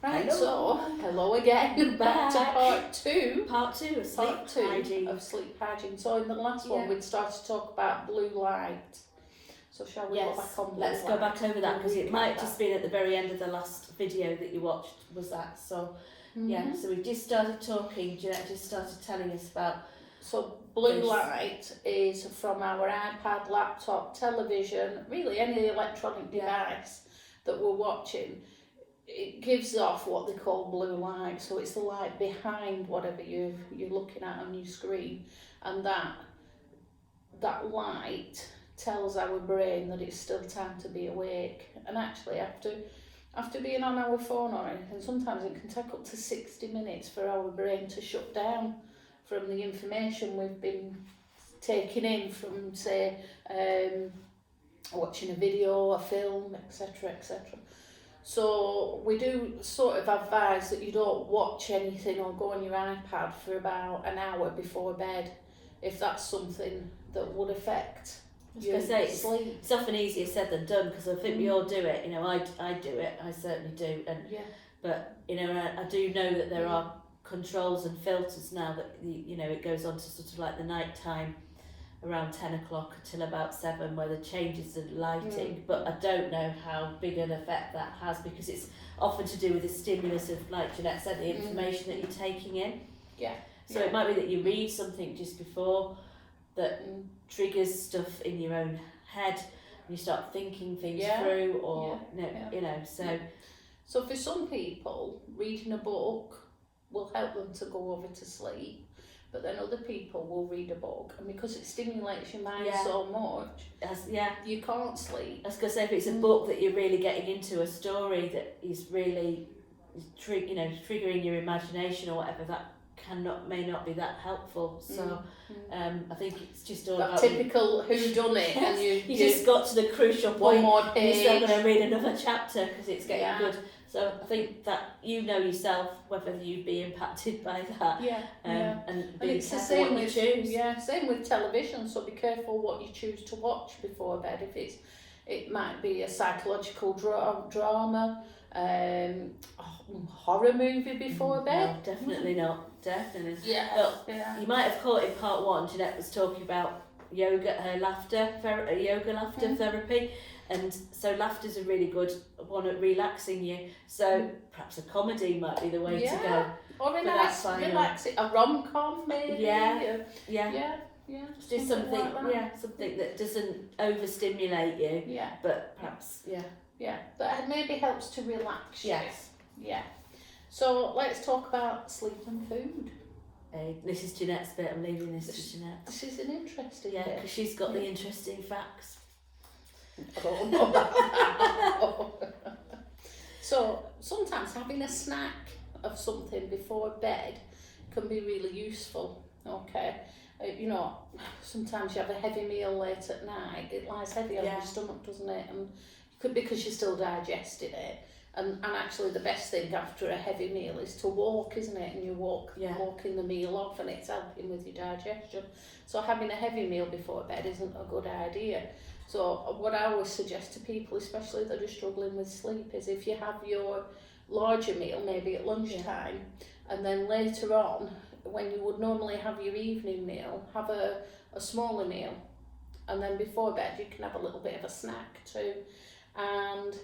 Right, so hello again. Back to part two. Part two of sleep hygiene. Of sleep hygiene. So in the last one, we'd started to talk about blue light. So shall we go back on blue let's light? go back over that because it might have just been at the very end of the last video that you watched was that. So so we just started talking. Jeanette just started telling us about. So blue light is from our iPad, laptop, television, really any electronic device that we're watching. It gives off what they call blue light, so it's the light behind whatever you're looking at on your screen, and that light tells our brain that it's still time to be awake. And actually, after being on our phone or anything, sometimes it can take up to 60 minutes for our brain to shut down from the information we've been taking in from, say, watching a video, a film, etc., etc. So we do sort of advise that you don't watch anything or go on your iPad for about an hour before bed, if that's something that would affect your sleep. It's often easier said than done because I think we all do it. You know, I do it. I certainly do. And but you know, I do know that there are controls and filters now that it goes on to sort of like the night time around 10 o'clock until about 7 where the changes in lighting, but I don't know how big an effect that has because it's often to do with the stimulus of, like Jeanette said, the information that you're taking in. So it might be that you read something just before that triggers stuff in your own head and you start thinking things through or So for some people, reading a book will help them to go over to sleep. But then other people will read a book, and because it stimulates your mind so much, you can't sleep. I was going to say, if it's a book that you're really getting into, a story that is really, triggering your imagination or whatever, that may not be that helpful. So I think it's just all that about typical whodunit, and you just got to the crucial point. One more page. And you're still going to read another chapter because it's getting good. So I think that yourself whether you'd be impacted by that. And be it's the careful same what you choose. Same with television. So be careful what you choose to watch before bed. If it might be a psychological drama, horror movie before bed. No, definitely not. Definitely. You might have caught in part one. Jeanette was talking about yoga laughter therapy. And so laughter's a really good one at relaxing you. So perhaps a comedy might be the way to go. Or a rom-com maybe. Just something something that doesn't overstimulate you. But perhaps that maybe helps to relax you. Yes. So let's talk about sleep and food. This is Jeanette's bit. I'm leaving this to Jeanette. This is an interesting bit. Because she's got the interesting facts. So sometimes having a snack of something before bed can be really useful. Sometimes you have a heavy meal late at night, it lies heavy on your stomach, doesn't it? And because you're still digesting it. And actually the best thing after a heavy meal is to walk, isn't it? And you walking the meal off, and it's helping with your digestion. So having a heavy meal before bed isn't a good idea. So what I always suggest to people, especially that are struggling with sleep, is if you have your larger meal, maybe at lunchtime, and then later on, when you would normally have your evening meal, have a smaller meal. And then before bed, you can have a little bit of a snack too. And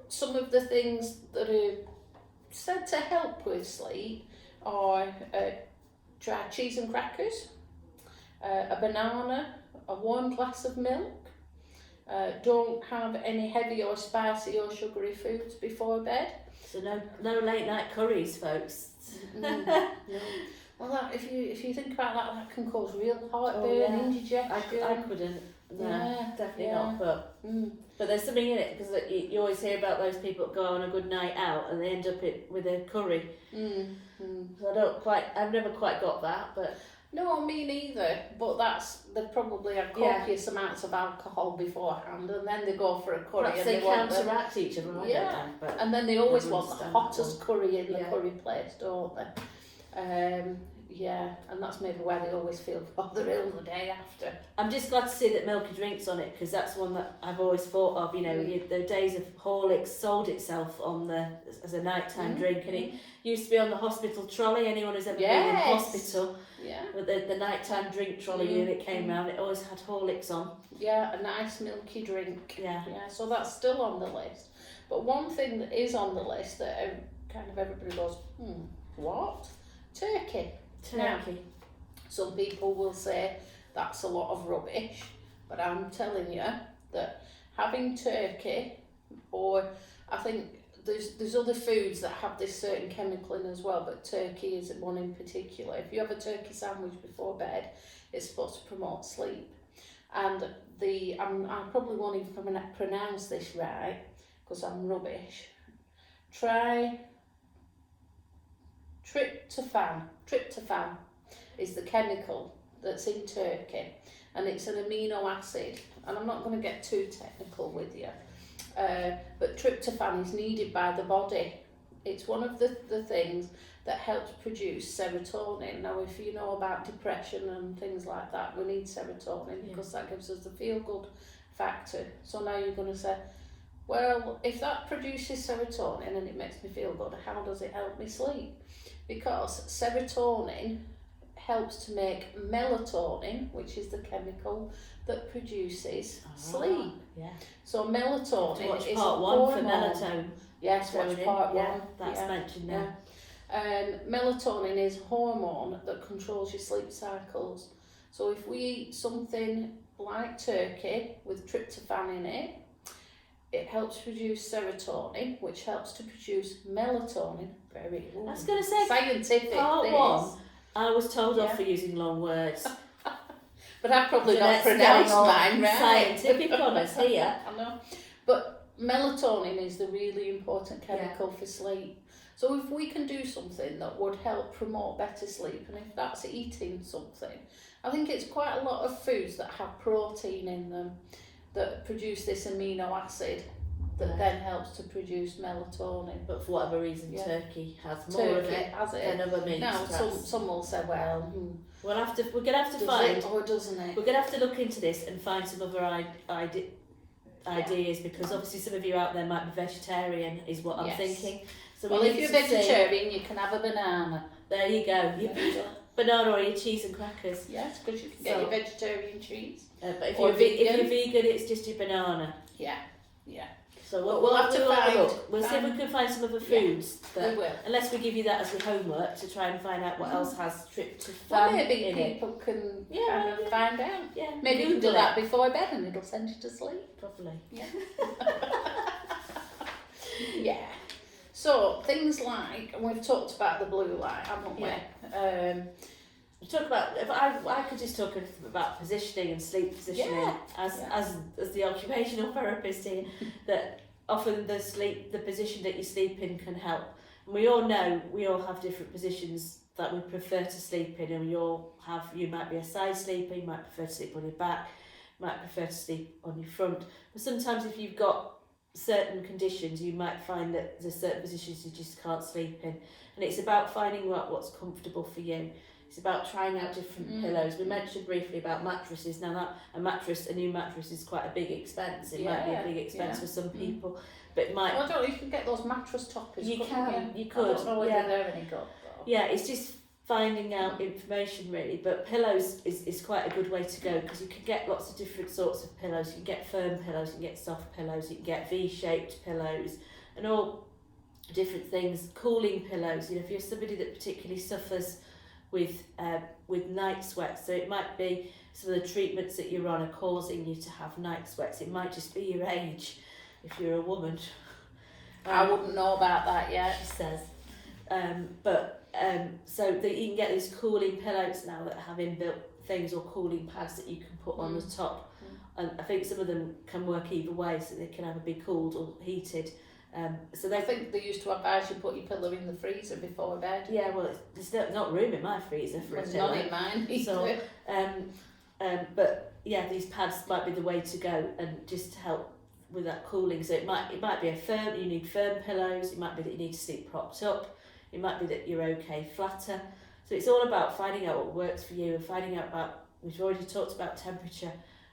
some of the things that are said to help with sleep are dry cheese and crackers, a banana, a warm glass of milk. Don't have any heavy or spicy or sugary foods before bed. So no late night curries, folks. No. Well, if you think about that can cause real heartburn, indigestion. I couldn't. No, definitely not. But there's something in it because you always hear about those people that go on a good night out and they end up with a curry. So I've never quite got that, but. No, me neither. But they probably have copious amounts of alcohol beforehand, and then they go for a curry. Perhaps they counteract each other. I don't know, but and then they always want the hottest curry in the curry place, don't they? Yeah, and that's maybe why they always feel rather ill the day after. I'm just glad to see that milky drink's on it, because that's one that I've always thought of. You know, the days of Horlicks sold itself on as a nighttime drink, and it used to be on the hospital trolley. Anyone who's ever been in hospital, with the nighttime drink trolley unit came round, it always had Horlicks on. Yeah, a nice milky drink. Yeah. So that's still on the list. But one thing that is on the list that kind of everybody goes, what? Turkey. Now, some people will say that's a lot of rubbish, but I'm telling you that having turkey, or I think there's other foods that have this certain chemical in as well, but turkey is one in particular. If you have a turkey sandwich before bed, it's supposed to promote sleep. And I probably won't even pronounce this right because I'm rubbish. Try tryptophan is the chemical that's in turkey, and it's an amino acid, and I'm not going to get too technical with you, but tryptophan is needed by the body. It's one of the things that helps produce serotonin. Now, if you know about depression and things like that, we need serotonin because that gives us the feel-good factor. So now you're going to say, well, if that produces serotonin and it makes me feel good, how does it help me sleep? Because serotonin helps to make melatonin, which is the chemical that produces sleep. Yeah. So melatonin watch is part a one hormone. for melatonin. Yes, watch part one. Yeah, that's mentioned there. Melatonin is a hormone that controls your sleep cycles. So if we eat something like turkey with tryptophan in it, it helps produce serotonin, which helps to produce melatonin. I was going to say, scientific. Part one, I was told off for using long words. But I've probably not pronounced mine right. Scientific on us here. I know. But melatonin is the really important chemical for sleep. So if we can do something that would help promote better sleep, and if that's eating something, I think it's quite a lot of foods that have protein in them that produce this amino acid that then helps to produce melatonin. But for whatever reason, turkey has more of it than other meats. Now, some will say, well, we're gonna have to find, it or doesn't it? We're gonna have to look into this and find some other ideas, because obviously some of you out there might be vegetarian, is what I'm thinking. So well, if you're vegetarian, you can have a banana. There you go. Banana or your cheese and crackers. Yes, because you can get your vegetarian cheese. But if you're vegan, it's just your banana. Yeah. So we'll have to find. We'll see if we can find some other foods. We will. Unless we give you that as your homework to try and find out what else has tryptophan. Well, maybe people can kind of find out. Yeah. Maybe you can do that before bed and it'll send you to sleep. Probably. Yeah. Yeah. So things like, and we've talked about the blue light, haven't we? We talk about. If I could just talk about positioning and sleep positioning as the occupational therapist here, that often the position that you sleep in can help. And we all know we all have different positions that we prefer to sleep in, and you might be a side sleeper, you might prefer to sleep on your back, you might prefer to sleep on your front. But sometimes if you've got certain conditions, you might find that there's certain positions you just can't sleep in, and it's about finding out what's comfortable for you. It's about trying out different pillows. We mentioned briefly about mattresses. Now that a new mattress is quite a big expense. It might be a big expense for some people, but it might. Well, I don't know, you can get those mattress toppers. You could. I don't know whether they're any good. Though. Yeah, it's just finding out information really. But pillows is quite a good way to go, because you can get lots of different sorts of pillows. You can get firm pillows, you can get soft pillows, you can get V-shaped pillows, and all different things. Cooling pillows. You know, if you're somebody that particularly suffers with night sweats, so it might be some of the treatments that you're on are causing you to have night sweats. It might just be your age, if you're a woman. I wouldn't know about that yet. She says. So that you can get these cooling pillows now that have inbuilt things, or cooling pads that you can put on the top. And I think some of them can work either way, so they can either be cooled or heated. So I think they used to advise you put your pillow in the freezer before bed. Yeah, well, there's not room in my freezer for a pillow. There's not in mine either. So, but yeah, these pads might be the way to go, and just to help with that cooling. So it might be you need firm pillows. It might be that you need to sleep propped up. It might be that you're okay flatter. So it's all about finding out what works for you and finding out about, we've already talked about temperature,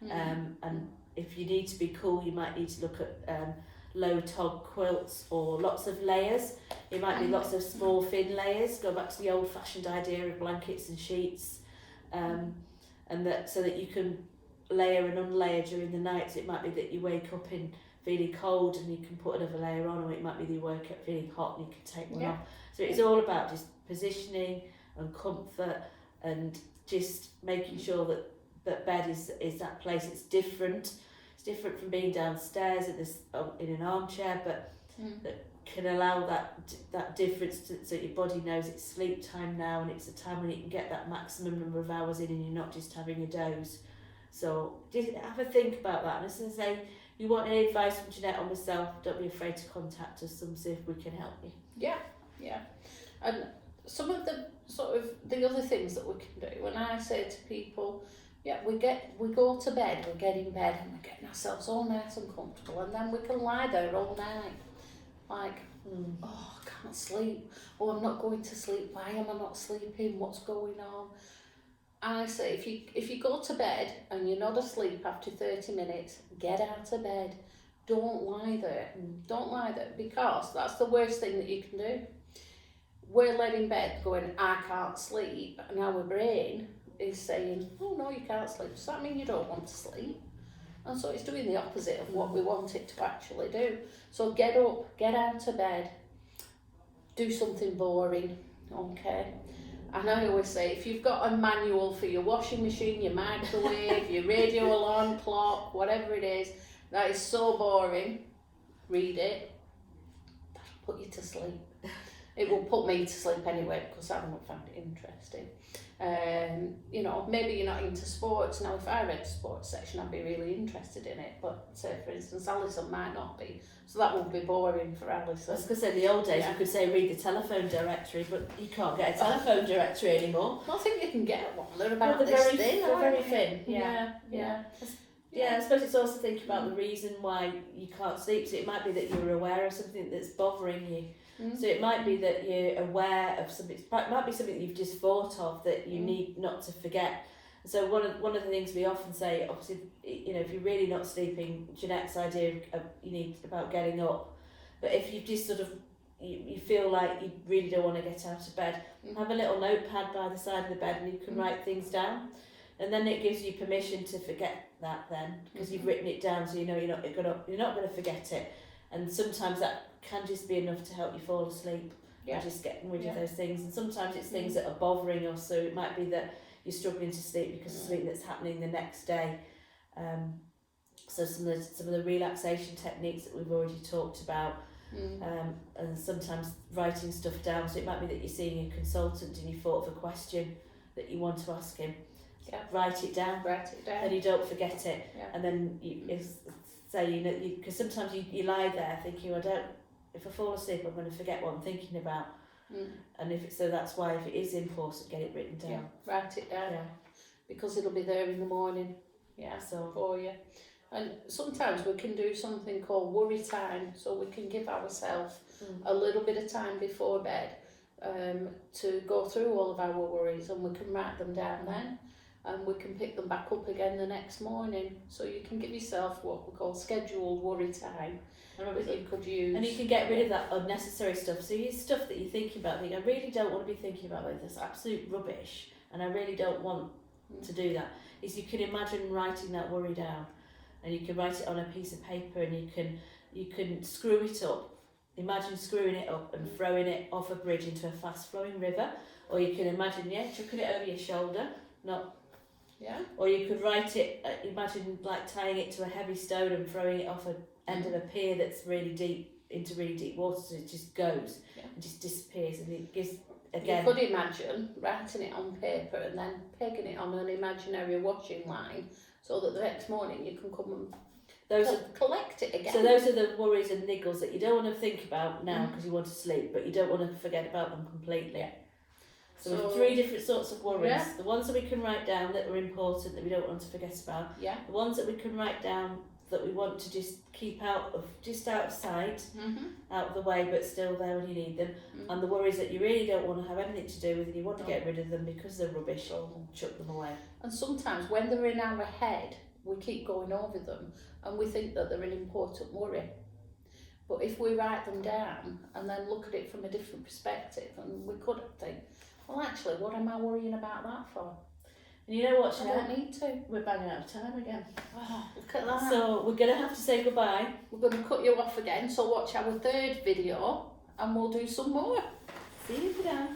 and if you need to be cool, you might need to look at low tog quilts or lots of layers. It might be lots of small thin layers, go back to the old fashioned idea of blankets and sheets, and that so that you can layer and unlayer during the night. So it might be that you wake up in feeling cold and you can put another layer on, or it might be that you wake up feeling hot and you can take one off. So it's all about just positioning and comfort and just making sure that bed is that place. It's different. It's different from being downstairs in an armchair, but that can allow that difference so your body knows it's sleep time now, and it's a time when you can get that maximum number of hours in and you're not just having a doze. So just have a think about that. And as I say, if you want any advice from Jeanette or myself, don't be afraid to contact us and see if we can help you. Yeah. And some of the the other things that we can do, when I say to people, we go to bed, we get in bed and we're getting ourselves all nice and comfortable, and then we can lie there all night like, oh, I can't sleep, oh, I'm not going to sleep, why am I not sleeping, what's going on? I say, if you go to bed and you're not asleep after 30 minutes, get out of bed. Don't lie there. Don't lie there, because that's the worst thing that you can do. We're laying in bed going, I can't sleep, and our brain is saying, oh no, you can't sleep. Does that mean you don't want to sleep? And so it's doing the opposite of what we want it to actually do. So get up, get out of bed, do something boring, okay? And I always say, if you've got a manual for your washing machine, your microwave, your radio alarm clock, whatever it is, that is so boring, read it. That'll put you to sleep. It will put me to sleep anyway, because I don't find it interesting. Maybe you're not into sports. Now, if I read the sports section, I'd be really interested in it. But say, for instance, Alison might not be. So that would be boring for Alison. I was going to say, in the old days, you could say read the telephone directory, but you can't get a telephone directory anymore. Well, I think you can get one. They're about this thin. They're very thin. Yeah, I suppose it's also thinking about the reason why you can't sleep. So it might be that you're aware of something that's bothering you. So it might be that you're aware of something. It might be something that you've just thought of that you need not to forget. So one of the things we often say, obviously, if you're really not sleeping, Jeanette's idea of you need about getting up. But if you just sort of you feel like you really don't want to get out of bed, have a little notepad by the side of the bed, and you can write things down. And then it gives you permission to forget that then, because you've written it down, so you know you're not going to forget it. And sometimes that can just be enough to help you fall asleep. And just getting rid of those things. And sometimes it's things that are bothering us. So it might be that you're struggling to sleep because of something that's happening the next day. So some of the relaxation techniques that we've already talked about. And sometimes writing stuff down. So it might be that you're seeing a consultant and you thought of a question that you want to ask him. Write it down. And you don't forget it. And then because sometimes you lie there thinking, if I fall asleep, I'm going to forget what I'm thinking about. And that's why, if it is important, get it written down. Write it down. Because it'll be there in the morning. For you. And sometimes we can do something called worry time, so we can give ourselves a little bit of time before bed to go through all of our worries, and we can write them down then. And we can pick them back up again the next morning. So you can give yourself what we call scheduled worry time that you could use. And you can get rid of that unnecessary stuff. So your stuff that you're thinking about, I really don't want to be thinking about that. That's absolute rubbish, and I really don't want to do that. Is you can imagine writing that worry down, and you can write it on a piece of paper, and you can screw it up. Imagine screwing it up and throwing it off a bridge into a fast flowing river, or you can imagine chucking it over your shoulder, or you could write it, imagine like tying it to a heavy stone and throwing it off an end of a pier that's really deep, into really deep water, so it just goes and just disappears, and it gives, again... You could imagine writing it on paper and then pegging it on an imaginary washing line, so that the next morning you can come and collect it again. So those are the worries and niggles that you don't want to think about now because you want to sleep, but you don't want to forget about them completely. So we have 3 different sorts of worries. The ones that we can write down that are important, that we don't want to forget about. The ones that we can write down that we want to just keep out of sight, out of the way, but still there when you need them, and the worries that you really don't want to have anything to do with and you want to get rid of them because they're rubbish, or chuck them away. And sometimes when they're in our head, we keep going over them and we think that they're an important worry. But if we write them down and then look at it from a different perspective, and we could think, well, actually, what am I worrying about that for? And you know what, I Jeanette? don't need to. We're banging out of time again. Oh, look at that. So we're going to have to say goodbye. We're going to cut you off again, so watch our third video and we'll do some more. See you, Jeanette.